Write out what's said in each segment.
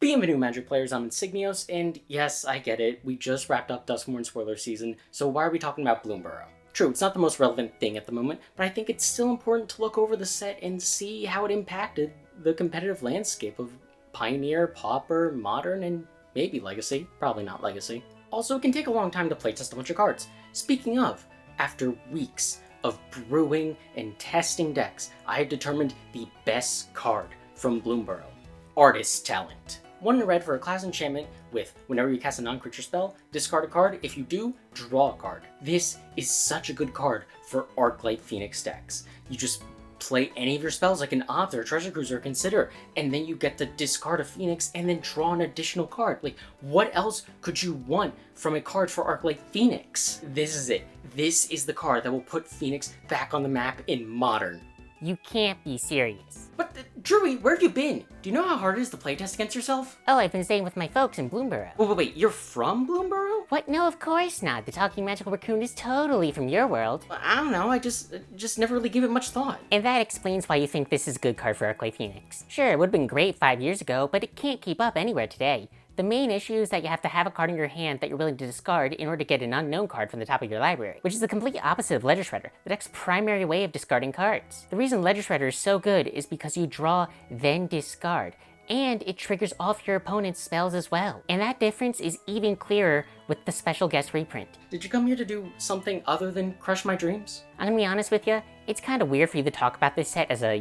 Bienvenue Magic players, I'm Insignios, and yes, I get it, we just wrapped up Duskmourn spoiler season, so why are we talking about Bloomburrow? True, it's not the most relevant thing at the moment, but I think it's still important to look over the set and see how it impacted the competitive landscape of Pioneer, Pauper, Modern, and maybe Legacy. Probably not Legacy. Also, it can take a long time to playtest a bunch of cards. Speaking of, after weeks of brewing and testing decks, I have determined the best card from Bloomburrow. Artist Talent. 1 red for a class enchantment with, whenever you cast a non-creature spell, discard a card. If you do, draw a card. This is such a good card for Arclight Phoenix decks. You just play any of your spells like an Opt or a Treasure Cruiser or Consider, and then you get to discard a Phoenix and then draw an additional card. Like, what else could you want from a card for Arclight Phoenix? This is it. This is the card that will put Phoenix back on the map in Modern. You can't be serious. But, Drewy, where have you been? Do you know how hard it is to playtest against yourself? Oh, I've been staying with my folks in Bloomburrow. Wait, you're from Bloomburrow? What? No, of course not. The talking magical raccoon is totally from your world. I don't know, I just never really gave it much thought. And that explains why you think this is a good card for Arclight Phoenix. Sure, it would've been great 5 years ago, but it can't keep up anywhere today. The main issue is that you have to have a card in your hand that you're willing to discard in order to get an unknown card from the top of your library, which is the complete opposite of Ledger Shredder, the deck's primary way of discarding cards. The reason Ledger Shredder is so good is because you draw, then discard, and it triggers all of your opponent's spells as well. And that difference is even clearer with the special guest reprint. Did you come here to do something other than crush my dreams? I'm gonna be honest with you, it's kind of weird for you to talk about this set as a,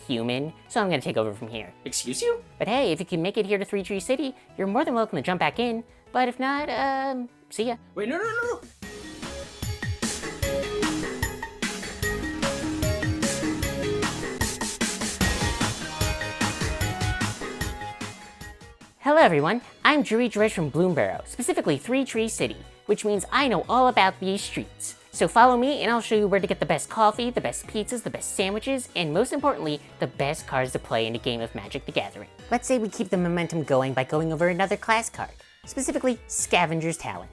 human, so I'm gonna take over from here. Excuse you? But hey, if you can make it here to Three Tree City, you're more than welcome to jump back in. But if not, see ya. Wait, no. Hello everyone, I'm Drewy Dredge from Bloomburrow, specifically Three Tree City, which means I know all about these streets. So follow me and I'll show you where to get the best coffee, the best pizzas, the best sandwiches, and most importantly, the best cards to play in a game of Magic the Gathering. Let's say we keep the momentum going by going over another class card, specifically Scavenger's Talent.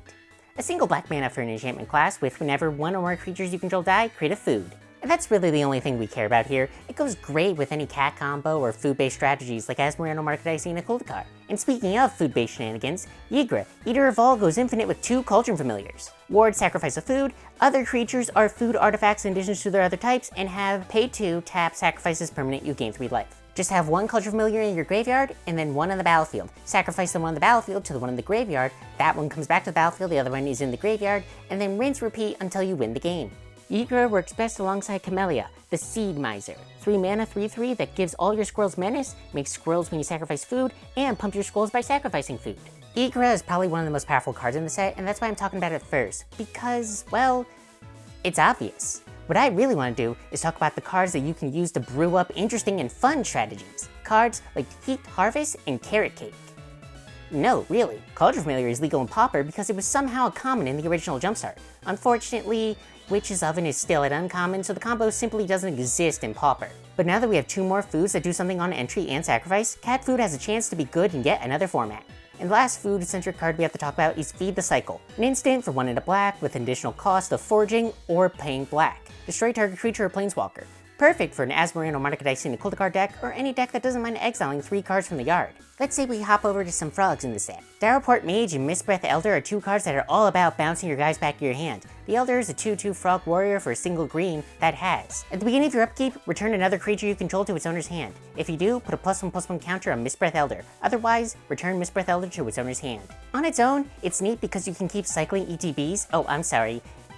A single black mana for an enchantment class with whenever 1 or more creatures you control die, create a food. And that's really the only thing we care about here. It goes great with any cat combo or food-based strategies like Aspertia, Market Icy, and Coldcard. And speaking of food-based shenanigans, Yigra, Eater of All, goes infinite with 2 Cauldron Familiars. Ward, sacrifice a food. Other creatures are food artifacts in addition to their other types and have pay 2, tap, sacrifices permanent, you gain 3 life. Just have 1 Cauldron Familiar in your graveyard and then 1 on the battlefield. Sacrifice the one on the battlefield to the one in the graveyard, that one comes back to the battlefield, the other one is in the graveyard, and then rinse repeat until you win the game. Yigra works best alongside Camellia, the Seed Miser. 3 mana, 3/3 that gives all your squirrels menace, makes squirrels when you sacrifice food, and pumps your squirrels by sacrificing food. Yigra is probably one of the most powerful cards in the set, and that's why I'm talking about it first, because, well, it's obvious. What I really want to do is talk about the cards that you can use to brew up interesting and fun strategies. Cards like Heat Harvest and Carrot Cake. No, really, Cauldron Familiar is legal in Pauper because it was somehow common in the original Jumpstart. Unfortunately, Witch's Oven is still at uncommon, so the combo simply doesn't exist in Pauper. But now that we have 2 more foods that do something on entry and sacrifice, cat food has a chance to be good in yet another format. And the last food-centric card we have to talk about is Feed the Cycle, an instant for 1 and a black with an additional cost of foraging or paying black. Destroy target creature or planeswalker. Perfect for an Aspertia, Market Icy, and Coldcard deck, or any deck that doesn't mind exiling 3 cards from the yard. Let's say we hop over to some frogs in the set. Darrowport Mage and Mistbreath Elder are 2 cards that are all about bouncing your guys back to your hand. The Elder is a 2/2 frog warrior for a single green that has. At the beginning of your upkeep, return another creature you control to its owner's hand. If you do, put a +1/+1 counter on Mistbreath Elder. Otherwise, return Mistbreath Elder to its owner's hand. On its own, it's neat because you can keep cycling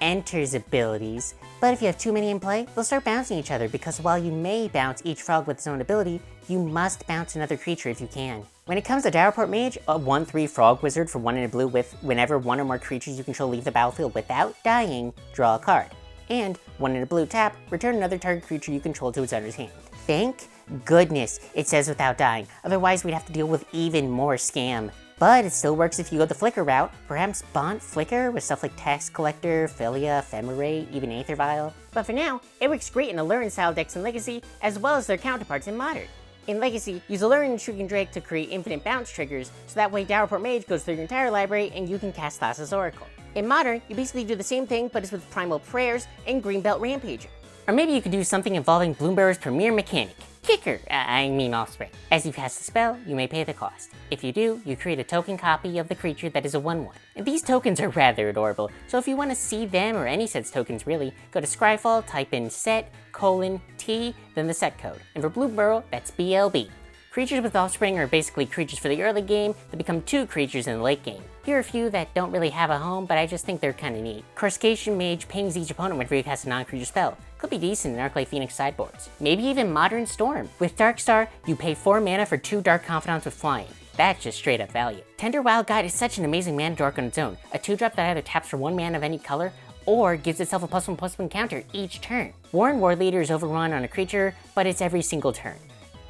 Enter's abilities. But if you have too many in play, they'll start bouncing each other because while you may bounce each frog with its own ability, you must bounce another creature if you can. When it comes to Darrowport Mage, a 1/3 frog wizard for 1 and a blue with whenever 1 or more creatures you control leave the battlefield without dying, draw a card. And 1 and a blue tap, return another target creature you control to its owner's hand. Thank goodness it says without dying, otherwise we'd have to deal with even more scam. But it still works if you go the Flicker route, perhaps Bont Flicker with stuff like Tax Collector, Philia, Ephemerate, even Aether Vial. But for now, it works great in Alluring style decks in Legacy, as well as their counterparts in Modern. In Legacy, use Alluring and Shrieking Drake to create infinite bounce triggers, so that way Darrowport Mage goes through your entire library and you can cast Thassa's Oracle. In Modern, you basically do the same thing, but it's with Primal Prayers and Greenbelt Rampager. Or maybe you could do something involving Bloomburrow's premier mechanic, kicker, I mean offspring. As you cast the spell, you may pay the cost. If you do, you create a token copy of the creature that is a 1/1. And these tokens are rather adorable, so if you want to see them or any set's tokens really, go to Scryfall, type in set:*T, then the set code. And for Bloomburrow, that's BLB. Creatures with offspring are basically creatures for the early game that become 2 creatures in the late game. Here are a few that don't really have a home, but I just think they're kinda neat. Coruscation Mage pings each opponent whenever you cast a non-creature spell. Could be decent in Arclight Phoenix sideboards. Maybe even Modern Storm. With Darkstar, you pay 4 mana for 2 Dark Confidants with flying. That's just straight up value. Tender Wild Guide is such an amazing mana dork on its own. A 2-drop that either taps for 1 mana of any color, or gives itself a +1/+1 counter each turn. Warren War Leader is overrun on a creature, but it's every single turn.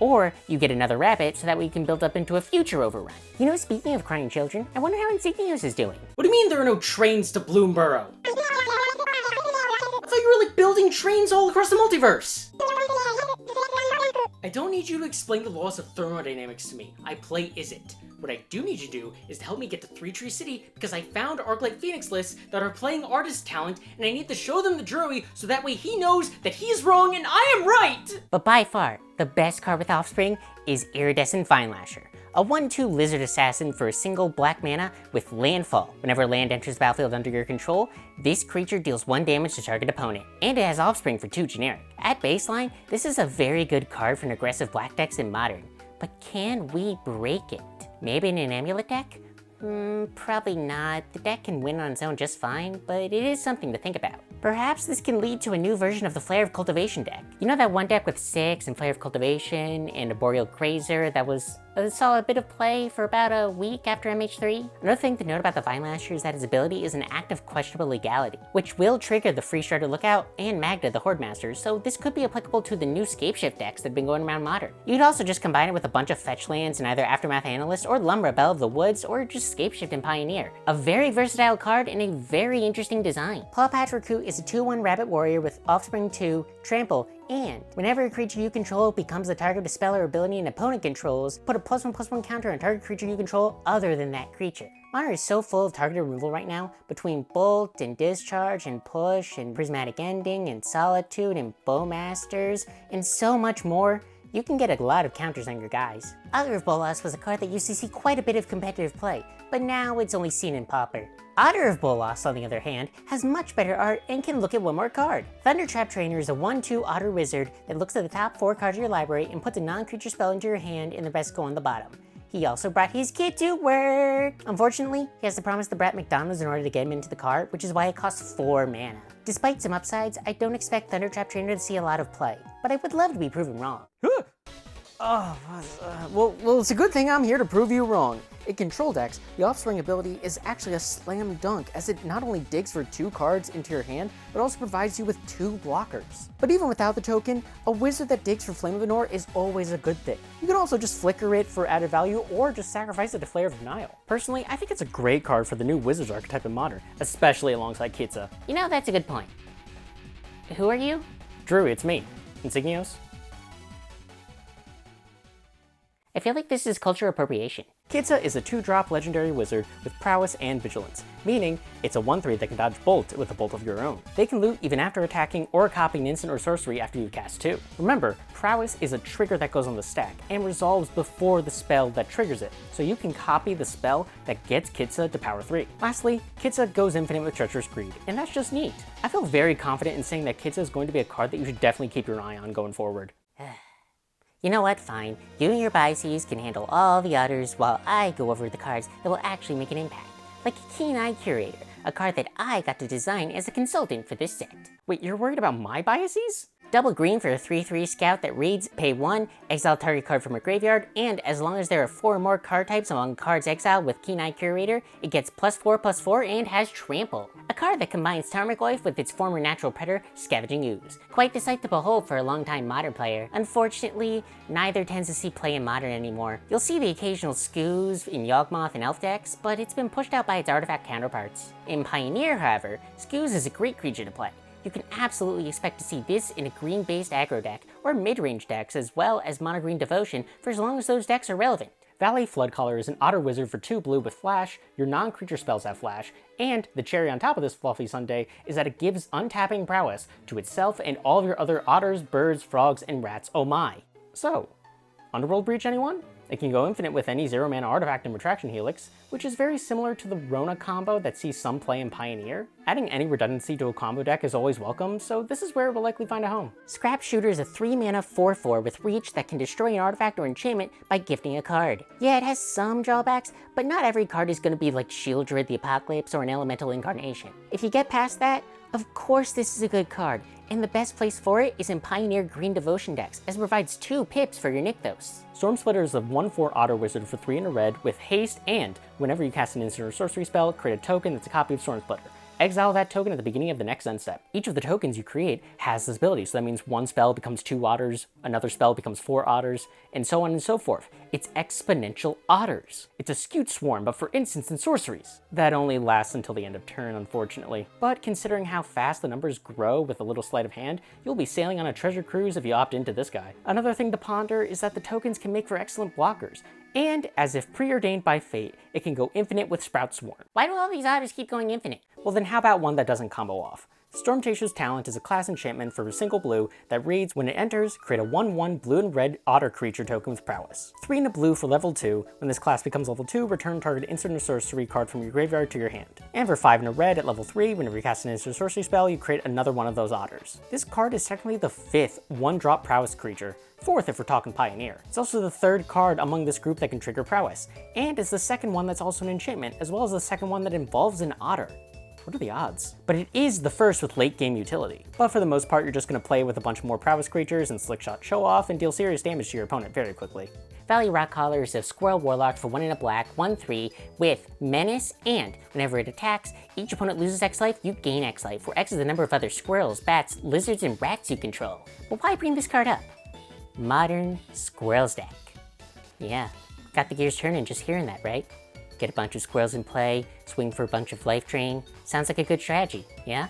Or you get another rabbit so that way you can build up into a future overrun. You know, speaking of crying children, I wonder how Insignios is doing. What do you mean there are no trains to Bloomburrow? I thought you were like building trains all across the multiverse. I don't need you to explain the laws of thermodynamics to me. I play Izzet. What I do need you to do is to help me get to 3-Tree City because I found Arclight Phoenix lists that are playing artist talent and I need to show them the Drury so that way he knows that he's wrong and I am right! But by far, the best card with offspring is Iridescent Vinelasher, a 1/2 lizard assassin for a single black mana with landfall. Whenever land enters the battlefield under your control, this creature deals 1 damage to target opponent, and it has offspring for 2 generic. At baseline, this is a very good card for an aggressive black decks in Modern, but can we break it? Maybe in an amulet deck? Probably not. The deck can win on its own just fine, but it is something to think about. Perhaps this can lead to a new version of the Flare of Cultivation deck. You know that one deck with 6 and Flare of Cultivation and a Boreal Grazer that saw a bit of play for about a week after MH3? Another thing to note about the Vinelasher is that his ability is an act of questionable legality, which will trigger the Free Starter Lookout and Magda the Horde Master, so this could be applicable to the new Scapeshift decks that have been going around Modern. You could also just combine it with a bunch of fetch lands in either Aftermath Analyst or Lumbra Belle of the Woods, or just Scapeshift and Pioneer. A very versatile card and a very interesting design. Paw Patch Recruit is a 2/1 Rabbit Warrior with Offspring 2, Trample, and whenever a creature you control becomes the target of a spell or ability an opponent controls, put a +1/+1 counter on target creature you control other than that creature. Modern is so full of targeted removal right now, between Bolt and Discharge and Push and Prismatic Ending and Solitude and Bowmasters and so much more, you can get a lot of counters on your guys. Otter of Bolas was a card that used to see quite a bit of competitive play, but now it's only seen in Pauper. Otter of Bolas, on the other hand, has much better art and can look at one more card. Thundertrap Trainer is a 1/2 Otter Wizard that looks at the top 4 cards of your library and puts a non-creature spell into your hand and the rest go on the bottom. He also brought his kid to work! Unfortunately, he has to promise the brat McDonald's in order to get him into the cart, which is why it costs 4 mana. Despite some upsides, I don't expect Thundertrap Trainer to see a lot of play, but I would love to be proven wrong. Well, it's a good thing I'm here to prove you wrong. In Control decks, the Offspring ability is actually a slam dunk, as it not only digs for 2 cards into your hand, but also provides you with 2 blockers. But even without the token, a wizard that digs for Flame of Anor is always a good thing. You can also just flicker it for added value, or just sacrifice it to Flare of Denial. Personally, I think it's a great card for the new Wizards archetype in Modern, especially alongside Kitza. You know, that's a good point. Who are you? Drew, it's me. Insignios? I feel like this is culture appropriation. Kitza is a 2-drop legendary wizard with prowess and vigilance, meaning it's a 1/3 that can dodge bolt with a bolt of your own. They can loot even after attacking or copying an instant or sorcery after you cast 2. Remember, prowess is a trigger that goes on the stack and resolves before the spell that triggers it, so you can copy the spell that gets Kitza to power 3. Lastly, Kitza goes infinite with Treacherous Greed, and that's just neat. I feel very confident in saying that Kitza is going to be a card that you should definitely keep your eye on going forward. You know what, fine. You and your biases can handle all the others while I go over the cards that will actually make an impact. Like Keen-Eye Curator, a card that I got to design as a consultant for this set. Wait, you're worried about my biases? Double green for a 3/3 scout that reads, pay 1, exile target card from a graveyard, and as long as there are 4 more card types among cards exiled with Keen-Eye Curator, it gets +4/+4 and has Trample. A card that combines Tarmogoyf with its former natural predator, Scavenging Ooze. Quite the sight to behold for a longtime Modern player. Unfortunately, neither tends to see play in Modern anymore. You'll see the occasional Skooz in Yawgmoth and Elf decks, but it's been pushed out by its artifact counterparts. In Pioneer, however, Skooz is a great creature to play. You can absolutely expect to see this in a green-based aggro deck, or mid-range decks, as well as mono-green Devotion for as long as those decks are relevant. Valley Floodcaller is an Otter Wizard for 2 blue with Flash, your non-creature spells have Flash, and the cherry on top of this fluffy sundae is that it gives untapping prowess to itself and all of your other otters, birds, frogs, and rats, oh my. So, Underworld Breach anyone? It can go infinite with any 0-mana artifact and Retraction Helix, which is very similar to the Rona combo that sees some play in Pioneer. Adding any redundancy to a combo deck is always welcome, so this is where it will likely find a home. Scrap Shooter is a 3-mana 4/4 with reach that can destroy an artifact or enchantment by gifting a card. Yeah, it has some drawbacks, but not every card is going to be like Shieldred the Apocalypse or an Elemental Incarnation. If you get past that, of course this is a good card, and the best place for it is in Pioneer Green Devotion decks, as it provides 2 pips for your Nykthos. Stormsplitter is a 1/4 auto wizard for 3 in a red with haste, and whenever you cast an instant or sorcery spell, create a token that's a copy of Stormsplitter. Exile that token at the beginning of the next end step. Each of the tokens you create has this ability, so that means one spell becomes 2 otters, another spell becomes 4 otters, and so on and so forth. It's exponential otters. It's a skewed swarm, but for instants and sorceries. That only lasts until the end of turn, unfortunately. But considering how fast the numbers grow with a little sleight of hand, you'll be sailing on a treasure cruise if you opt into this guy. Another thing to ponder is that the tokens can make for excellent blockers. And, as if preordained by fate, it can go infinite with Sprout Swarm. Why do all these otters keep going infinite? Well then how about one that doesn't combo off? Storm Chaser's Talent is a class enchantment for a single blue that reads, when it enters, create a 1/1 blue and red otter creature token with prowess. 3 and a blue for level 2, when this class becomes level 2, return target instant or sorcery card from your graveyard to your hand. And for 5 and a red at level 3, whenever you cast an instant or sorcery spell, you create another one of those otters. This card is technically the 5th 1-drop prowess creature, 4th if we're talking Pioneer. It's also the 3rd card among this group that can trigger prowess, and it's the 2nd one that's also an enchantment, as well as the 2nd one that involves an otter. What are the odds? But it is the 1st with late game utility. But for the most part, you're just going to play with a bunch more prowess creatures and slickshot show off and deal serious damage to your opponent very quickly. Valley Rockcaller is a Squirrel Warlock for 1 in a black, 1/3, with Menace, and whenever it attacks, each opponent loses X life, you gain X life, where X is the number of other squirrels, bats, lizards, and rats you control. But why bring this card up? Modern Squirrels deck. Yeah, got the gears turning just hearing that, right? Get a bunch of squirrels in play, swing for a bunch of life drain. Sounds like a good strategy, yeah?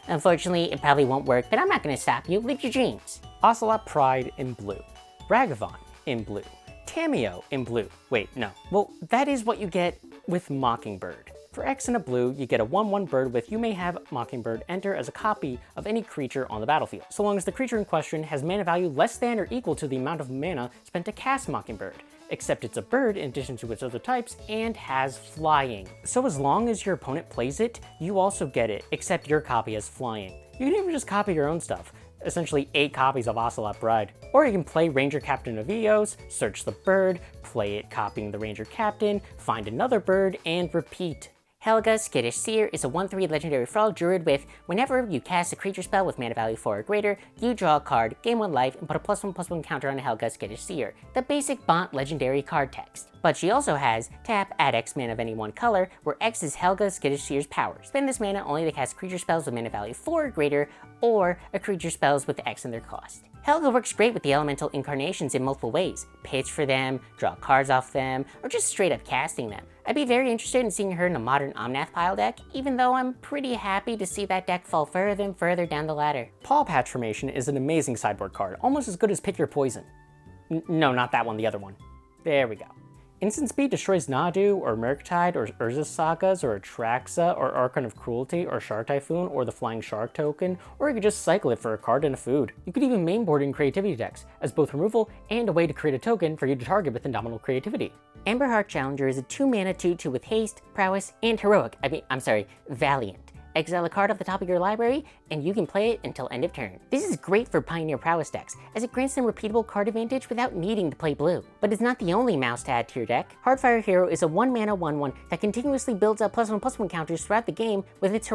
Unfortunately, it probably won't work, but I'm not gonna stop you. Live your dreams. Ocelot Pride in blue. Ragavan in blue. Tameo in blue. Wait, no. Well, that is what you get with Mockingbird. For X and a blue, you get a 1/1 bird with you may have Mockingbird enter as a copy of any creature on the battlefield, so long as the creature in question has mana value less than or equal to the amount of mana spent to cast Mockingbird, except it's a bird in addition to its other types and has flying. So as long as your opponent plays it, you also get it, except your copy has flying. You can even just copy your own stuff, essentially 8 copies of Ocelot Bride. Or you can play Ranger Captain of Eos, search the bird, play it copying the Ranger Captain, find another bird, and repeat. Helga, Skittish Seer is a 1/3 legendary frog druid with, whenever you cast a creature spell with mana value 4 or greater, you draw a card, gain 1 life, and put a +1/+1 counter on Helga, Skittish Seer, the basic Bont legendary card text. But she also has tap, add X mana of any one color, where X is Helga, Skittish Seer's power. Spend this mana only to cast creature spells with mana value 4 or greater, or a creature spells with X in their cost. Helga works great with the elemental incarnations in multiple ways. Pitch for them, draw cards off them, or just straight up casting them. I'd be very interested in seeing her in a modern Omnath pile deck, even though I'm pretty happy to see that deck fall further and further down the ladder. Paw Patch Formation is an amazing sideboard card, almost as good as Pick Your Poison. No, not that one, the other one. There we go. Instant Speed destroys Nadu, or Murktide, or Urza's Sagas, or Atraxa, or Archon of Cruelty, or Shark Typhoon, or the Flying Shark token, or you could just cycle it for a card and a food. You could even mainboard in Creativity decks, as both removal and a way to create a token for you to target with Indomitable Creativity. Emberheart Challenger is a 2-mana 2/2 with haste, prowess, and heroic. Valiant. Exile a card off the top of your library, and you can play it until end of turn. This is great for Pioneer Prowess decks, as it grants them repeatable card advantage without needing to play blue. But it's not the only mouse to add to your deck. Heartfire Hero is a 1-mana 1/1 that continuously builds up +1/+1 counters throughout the game with its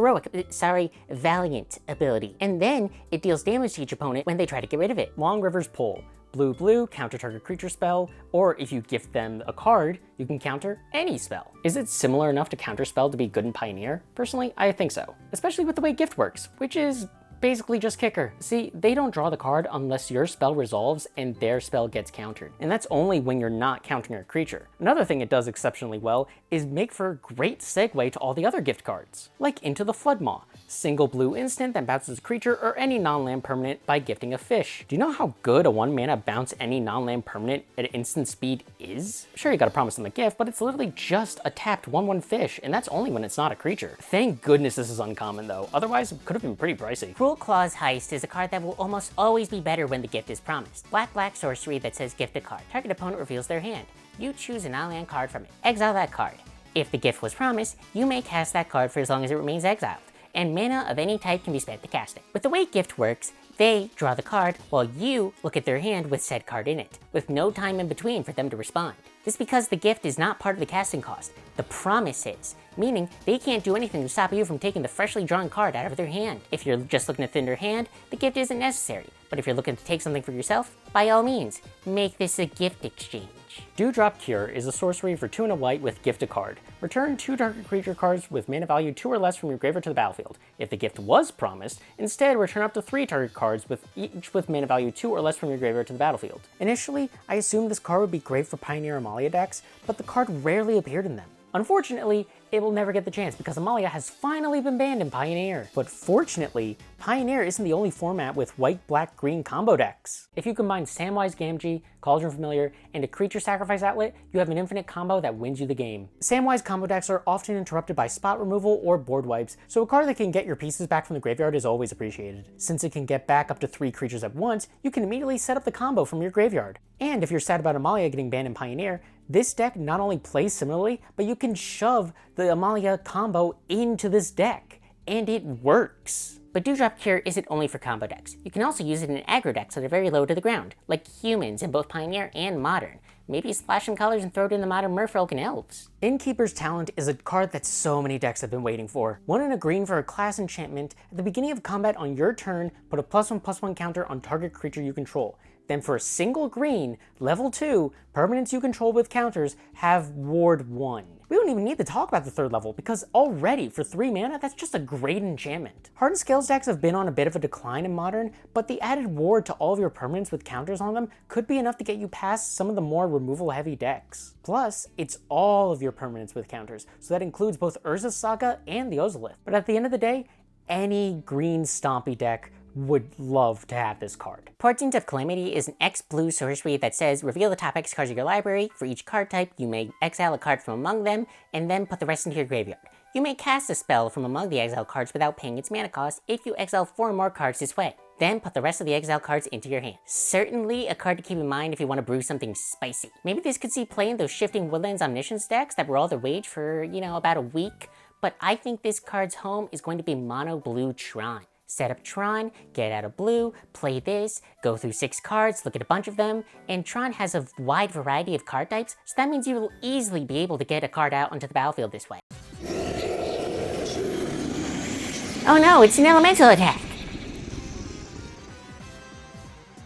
Valiant ability. And then it deals damage to each opponent when they try to get rid of it. Long River's Pull. Blue, counter target creature spell, or if you gift them a card, you can counter any spell. Is it similar enough to counterspell to be good in Pioneer? Personally, I think so. Especially with the way gift works, which is basically just kicker. See, they don't draw the card unless your spell resolves and their spell gets countered. And that's only when you're not countering a creature. Another thing it does exceptionally well is make for a great segue to all the other gift cards, like Into the Floodmaw, single blue instant that bounces a creature or any non-land permanent by gifting a fish. Do you know how good a 1-mana bounce any non-land permanent at instant speed is? Sure, you gotta promise them a gift, but it's literally just a tapped 1/1 fish, and that's only when it's not a creature. Thank goodness this is uncommon though, otherwise it could have been pretty pricey. Cruel Claw's Heist is a card that will almost always be better when the gift is promised. Black sorcery that says gift a card. Target opponent reveals their hand. You choose an non-land card from it. Exile that card. If the gift was promised, you may cast that card for as long as it remains exiled, and mana of any type can be spent to cast it. With the way gift works, they draw the card while you look at their hand with said card in it, with no time in between for them to respond. This is because the gift is not part of the casting cost. The promise is, meaning they can't do anything to stop you from taking the freshly drawn card out of their hand. If you're just looking to thin their hand, the gift isn't necessary. But if you're looking to take something for yourself, by all means, make this a gift exchange. Dewdrop Cure is a sorcery for 2 and a white with gift a card. Return 2 target creature cards with mana value 2 or less from your graveyard to the battlefield. If the gift was promised, instead return up to 3 target cards with each with mana value 2 or less from your graveyard to the battlefield. Initially, I assumed this card would be great for Pioneer Amalia decks, but the card rarely appeared in them. Unfortunately, it will never get the chance because Amalia has finally been banned in Pioneer. But fortunately, Pioneer isn't the only format with white, black, green combo decks. If you combine Samwise Gamgee, Cauldron Familiar, and a creature sacrifice outlet, you have an infinite combo that wins you the game. Samwise combo decks are often interrupted by spot removal or board wipes, so a card that can get your pieces back from the graveyard is always appreciated. Since it can get back up to 3 creatures at once, you can immediately set up the combo from your graveyard. And if you're sad about Amalia getting banned in Pioneer, this deck not only plays similarly, but you can shove the Amalia combo into this deck, and it works. But Dewdrop Cure isn't only for combo decks. You can also use it in aggro decks that are very low to the ground, like humans in both Pioneer and Modern. Maybe splash some colors and throw it in the Modern Merfolk and Elves. Innkeeper's Talent is a card that so many decks have been waiting for. 1 and a green for a class enchantment. At the beginning of combat on your turn, put a +1/+1 counter on target creature you control. Then for a single green, level 2, permanents you control with counters have Ward 1. We don't even need to talk about the 3rd level, because already for 3 mana, that's just a great enchantment. Hardened Scales decks have been on a bit of a decline in Modern, but the added ward to all of your permanents with counters on them could be enough to get you past some of the more removal-heavy decks. Plus, it's all of your permanents with counters, so that includes both Urza's Saga and the Ozolith. But at the end of the day, any green stompy deck would love to have this card. Portent of Calamity is an X-blue sorcery that says reveal the top X cards of your library. For each card type, you may exile a card from among them, and then put the rest into your graveyard. You may cast a spell from among the exiled cards without paying its mana cost if you exile 4 more cards this way. Then put the rest of the exiled cards into your hand. Certainly a card to keep in mind if you want to brew something spicy. Maybe this could see play in those Shifting Woodlands Omniscience decks that were all the rage for, about a week, but I think this card's home is going to be mono blue Tron. Set up Tron, get out a blue, play this, go through 6 cards, look at a bunch of them, and Tron has a wide variety of card types, so that means you will easily be able to get a card out onto the battlefield this way. Oh no, it's an elemental attack!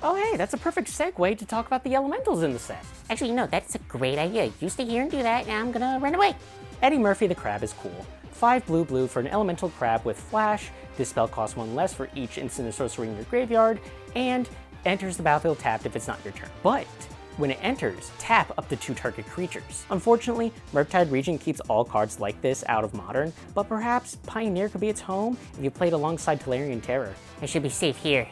Oh hey, that's a perfect segue to talk about the elementals in the set. Actually, no, that's a great idea. You stay here and do that, and I'm gonna run away. Eddie Murphy the Crab is cool. 5 blue for an elemental crab with flash. This spell costs 1 less for each instant or sorcery in your graveyard, and enters the battlefield tapped if it's not your turn. But when it enters, tap up to 2 target creatures. Unfortunately, Murktide Regent keeps all cards like this out of Modern, but perhaps Pioneer could be its home if you played alongside Tolarian Terror. I should be safe here.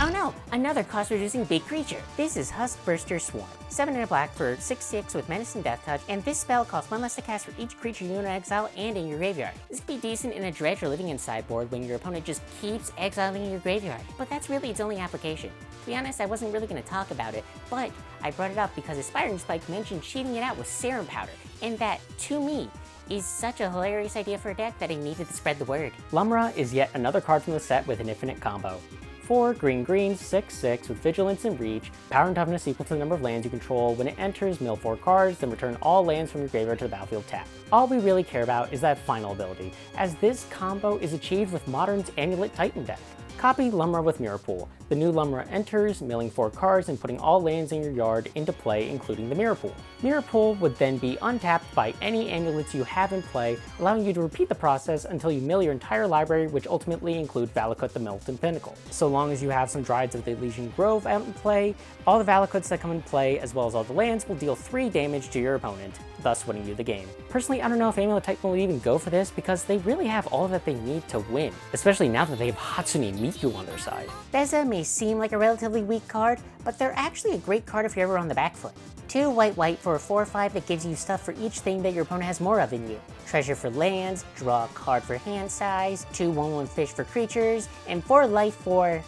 Oh no, another cost-reducing big creature. This is Huskburster Swarm. 7 and a black for 6/6 with Menace and Death Touch, and this spell costs 1 less to cast for each creature you own in exile and in your graveyard. This could be decent in a Dredge or Living In sideboard when your opponent just keeps exiling your graveyard, but that's really its only application. To be honest, I wasn't really going to talk about it, but I brought it up because Aspiring Spike mentioned cheating it out with Serum Powder, and that, to me, is such a hilarious idea for a deck that I needed to spread the word. Lumra is yet another card from the set with an infinite combo. 4 green, 6/6 with Vigilance and Reach, power and toughness equal to the number of lands you control. When it enters, mill 4 cards, then return all lands from your graveyard to the battlefield tapped. All we really care about is that final ability, as this combo is achieved with Modern's Amulet Titan deck. Copy Lumra with Mirror Pool. The new Lumra enters, milling 4 cards and putting all lands in your yard into play, including the Mirror Pool. Mirror Pool would then be untapped by any amulets you have in play, allowing you to repeat the process until you mill your entire library, which ultimately include Valakut the Molten Pinnacle. So long as you have some Dryads of the Elysian Grove out in play, all the Valakuts that come in play, as well as all the lands, will deal 3 damage to your opponent, thus winning you the game. Personally, I don't know if Amulet Titan will even go for this, because they really have all that they need to win, especially now that they have Hatsune Miku on their side. Beza may seem like a relatively weak card, but they're actually a great card if you're ever on the back foot. 2 white for a 4/5 that gives you stuff for each thing that your opponent has more of in you. Treasure for lands, draw a card for hand size, 2 1/1 fish for creatures, and 4 life for...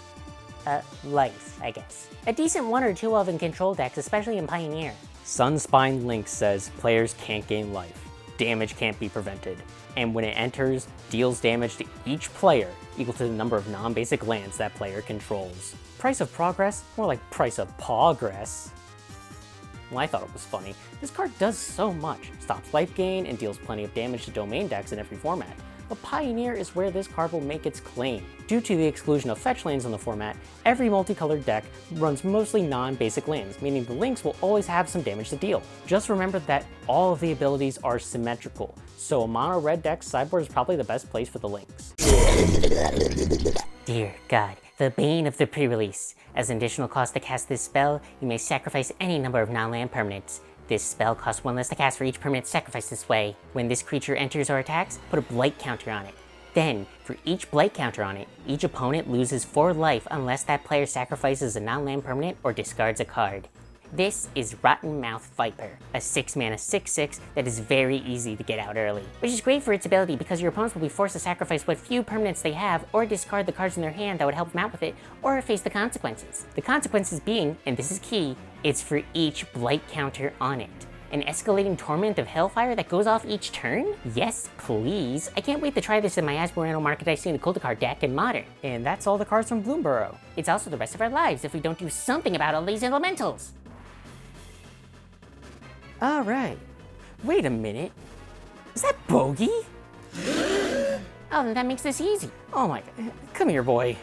life, I guess. A decent 1 or 2 of in control decks, especially in Pioneer. Sunspine Link says players can't gain life. Damage can't be prevented. And when it enters, deals damage to each player equal to the number of non-basic lands that player controls. Price of progress? More like price of progress. Well, I thought it was funny. This card does so much. Stops life gain and deals plenty of damage to domain decks in every format. But Pioneer is where this card will make its claim. Due to the exclusion of fetch lands on the format, every multicolored deck runs mostly non-basic lands, meaning the links will always have some damage to deal. Just remember that all of the abilities are symmetrical, so a mono red deck sideboard is probably the best place for the links. Dear God, the bane of the pre-release. As an additional cost to cast this spell, you may sacrifice any number of non-land permanents. This spell costs 1 less to cast for each permanent sacrificed this way. When this creature enters or attacks, put a blight counter on it. Then, for each blight counter on it, each opponent loses 4 life unless that player sacrifices a non-land permanent or discards a card. This is Rotten Mouth Viper, a 6-mana 6/6 that is very easy to get out early, which is great for its ability because your opponents will be forced to sacrifice what few permanents they have or discard the cards in their hand that would help them out with it or face the consequences. The consequences being, and this is key, it's for each blight counter on it. An escalating torment of hellfire that goes off each turn? Yes, please. I can't wait to try this in my Aspertia Market I see in the Coldicard deck in Modern. And that's all the cards from Bloomburrow. It's also the rest of our lives if we don't do something about all these elementals. Alright. Wait a minute. Is that Bogey? Oh, then that makes this easy. Oh my god. Come here, boy.